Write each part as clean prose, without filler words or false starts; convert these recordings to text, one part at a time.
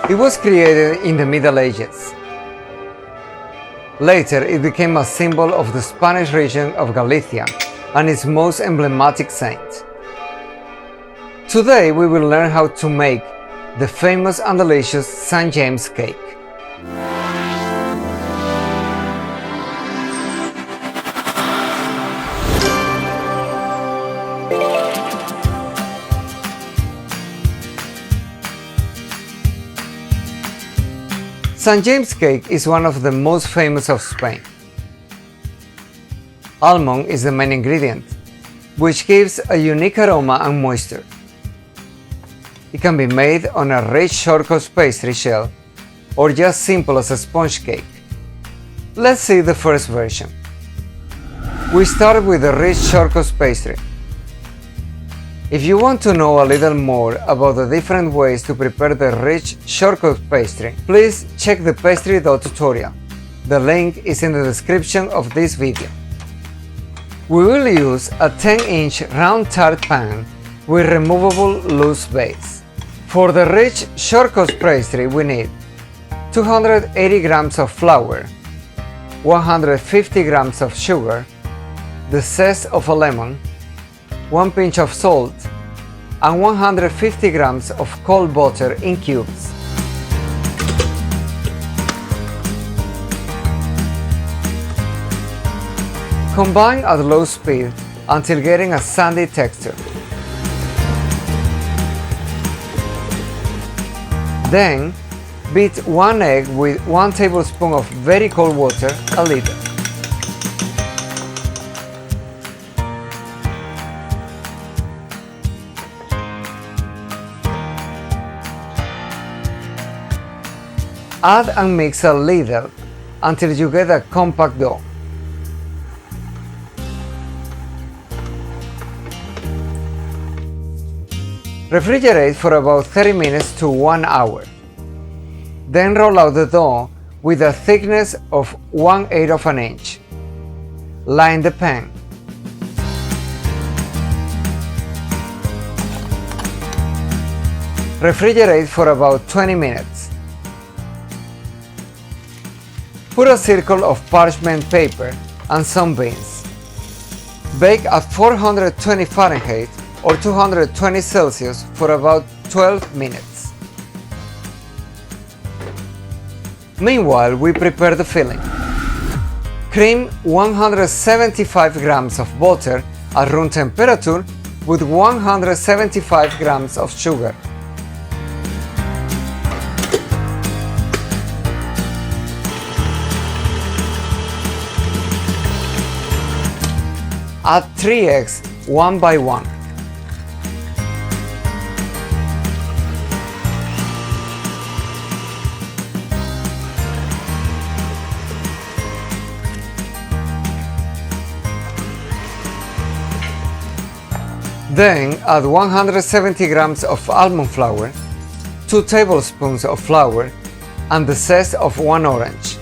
It was created in the Middle Ages. Later, it became a symbol of the Spanish region of Galicia and its most emblematic saint. Today, we will learn how to make the famous and delicious St. James cake. St. James cake is one of the most famous of Spain. Almond is the main ingredient, which gives a unique aroma and moisture. It can be made on a rich shortcrust pastry shell or just simple as a sponge cake. Let's see the first version. We start with the rich shortcrust pastry. If you want to know a little more about the different ways to prepare the rich shortcrust pastry, please check the pastry tutorial. The link is in the description of this video. We will use a 10-inch round tart pan with removable loose base. For the rich shortcrust pastry we need 280 grams of flour, 150 grams of sugar, the zest of a lemon, 1 pinch of salt, and 150 grams of cold butter in cubes. Combine at low speed until getting a sandy texture. Then, beat 1 egg with 1 tablespoon of very cold water a little. Add and mix a little until you get a compact dough. Refrigerate for about 30 minutes to 1 hour. Then roll out the dough with a thickness of 1/8 of an inch. Line the pan. Refrigerate for about 20 minutes. Put a circle of parchment paper and some beans. Bake at 420 Fahrenheit or 220 Celsius for about 12 minutes. Meanwhile, we prepare the filling. Cream 175 grams of butter at room temperature with 175 grams of sugar. Add 3 eggs, one by one. Then add 170 grams of almond flour, 2 tablespoons of flour, and the zest of 1 orange.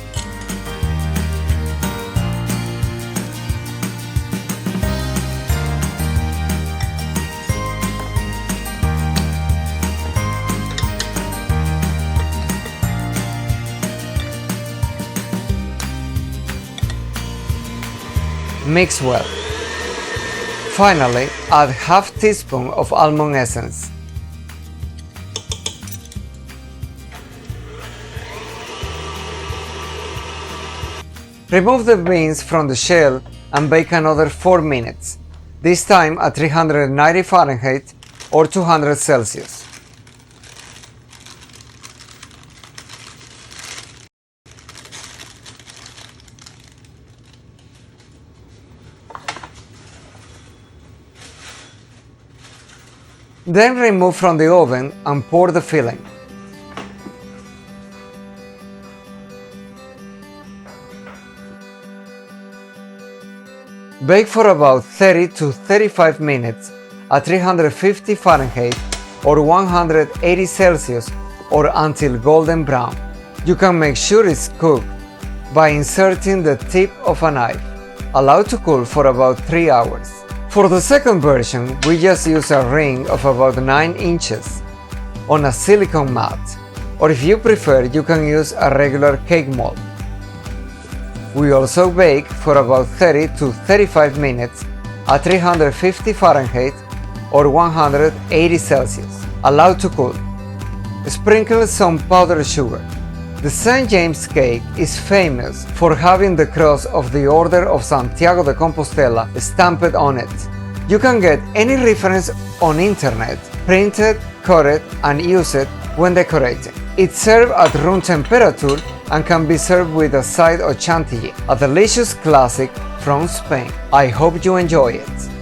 Mix well. Finally, add half teaspoon of almond essence. Remove the beans from the shell and bake another 4 minutes, this time at 390 Fahrenheit or 200 Celsius. Then remove from the oven and pour the filling. Bake for about 30 to 35 minutes at 350 Fahrenheit or 180 Celsius or until golden brown. You can make sure it's cooked by inserting the tip of a knife. Allow to cool for about 3 hours. For the second version, we just use a ring of about 9 inches on a silicone mat. or if you prefer, you can use a regular cake mold. We also bake for about 30 to 35 minutes at 350 Fahrenheit or 180 Celsius, allowed to cool. Sprinkle some powdered sugar. The St. James cake is famous for having the cross of the Order of Santiago de Compostela stamped on it. You can get any reference on internet, print it, cut it, and use it when decorating. It's served at room temperature and can be served with a side of Chantilly, a delicious classic from Spain. I hope you enjoy it.